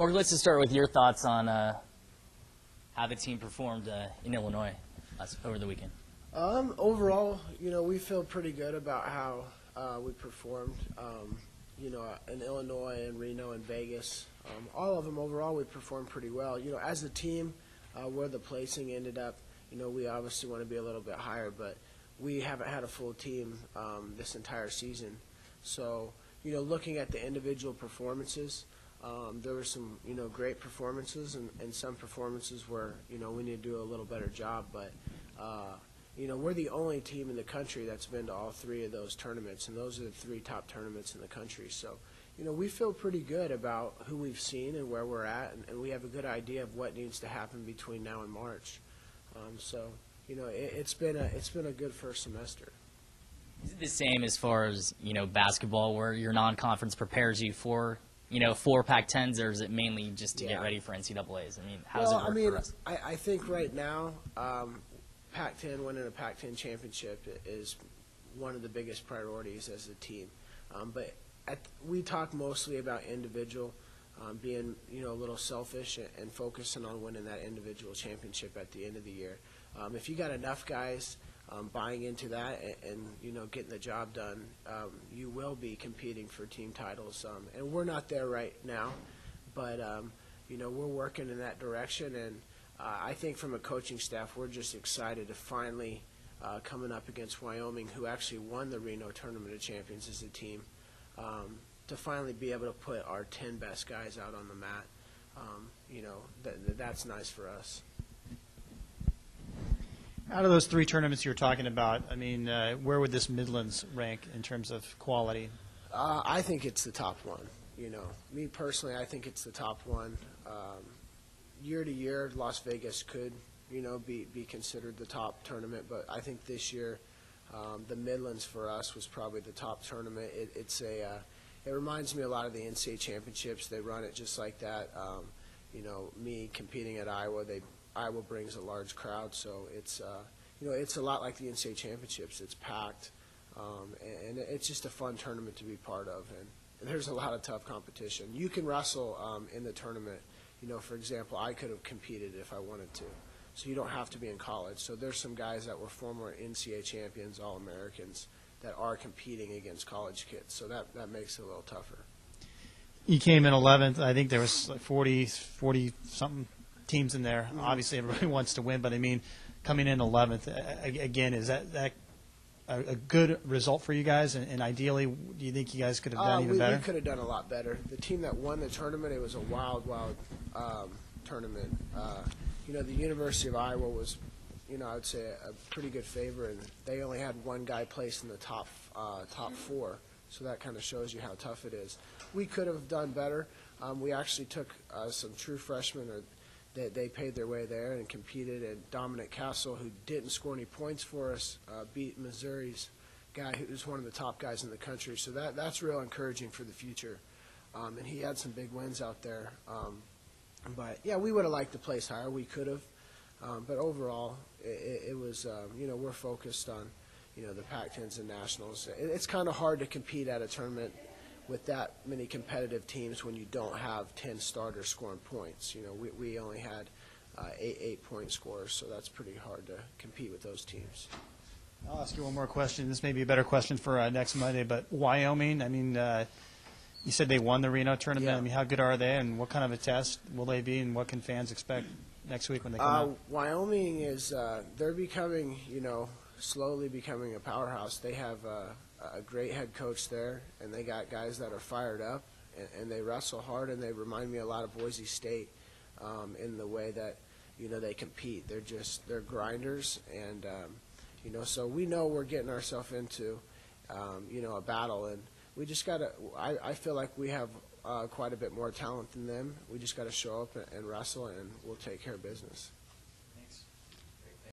Mark, let's just start with your thoughts on how the team performed in Illinois over the weekend. Overall, we feel pretty good about how we performed. In Illinois and Reno and Vegas, all of them overall we performed pretty well. As a team, where the placing ended up, we obviously want to be a little bit higher, but we haven't had a full team this entire season. So, looking at the individual performances, there were some, great performances and some performances where, we need to do a little better job. But, we're the only team in the country that's been to all three of those tournaments, and those are the three top tournaments in the country. So, we feel pretty good about who we've seen and where we're at, and we have a good idea of what needs to happen between now and March. It's been a good first semester. Is it the same as far as, basketball, where your non-conference prepares you for, for Pac-10s, or is it mainly just to get ready for NCAAs? I mean, how does it work for us? I think right now, Pac-10, winning a Pac-10 championship is one of the biggest priorities as a team. But we talk mostly about individual, being, a little selfish and focusing on winning that individual championship at the end of the year. If you got enough guys buying into that and getting the job done, you will be competing for team titles. And we're not there right now, but we're working in that direction. And I think from a coaching staff, we're just excited to finally coming up against Wyoming, who actually won the Reno Tournament of Champions as a team, to finally be able to put our 10 best guys out on the mat. That's nice for us. Out of those three tournaments you're talking about, I mean, where would this Midlands rank in terms of quality? I think it's the top one. Me personally, I think it's the top one. Year to year, Las Vegas could, be considered the top tournament, but I think this year, the Midlands for us was probably the top tournament. It reminds me a lot of the NCAA championships. They run it just like that. Me competing at Iowa, Iowa brings a large crowd, so it's a lot like the NCAA championships. It's packed, and it's just a fun tournament to be part of. And there's a lot of tough competition. You can wrestle in the tournament. For example, I could have competed if I wanted to, so you don't have to be in college. So there's some guys that were former NCAA champions, All-Americans, that are competing against college kids. So that makes it a little tougher. You came in 11th. I think there was like 40-something teams in there. Mm-hmm. Obviously, everybody wants to win, but I mean, coming in 11th, again, is that a good result for you guys? And ideally, do you think you guys could have done even better? We could have done a lot better. The team that won the tournament, it was a wild tournament. The University of Iowa was, I would say a pretty good favorite, and they only had one guy placed in the top four. So that kind of shows you how tough it is. We could have done better. We actually took some true freshmen, they paid their way there and competed. And Dominic Castle, who didn't score any points for us, beat Missouri's guy who's one of the top guys in the country. So that's real encouraging for the future. And he had some big wins out there. But, yeah, we would have liked to place higher. We could have. But overall, it was, we're focused on, the Pac-10s and Nationals. It's kind of hard to compete at a tournament with that many competitive teams when you don't have 10 starters scoring points. We only had 8-point scorers, so that's pretty hard to compete with those teams. I'll ask you one more question. This may be a better question for next Monday, but Wyoming, I mean, you said they won the Reno tournament. Yeah. I mean, how good are they, and what kind of a test will they be, and what can fans expect next week when they come out? Wyoming is they're becoming, slowly becoming a powerhouse. They have a great head coach there, and they got guys that are fired up, and they wrestle hard, and they remind me a lot of Boise State in the way that, they compete. They're grinders, and, so we know we're getting ourselves into, a battle, and we just got to – I feel like we have quite a bit more talent than them. We just got to show up and wrestle, and we'll take care of business.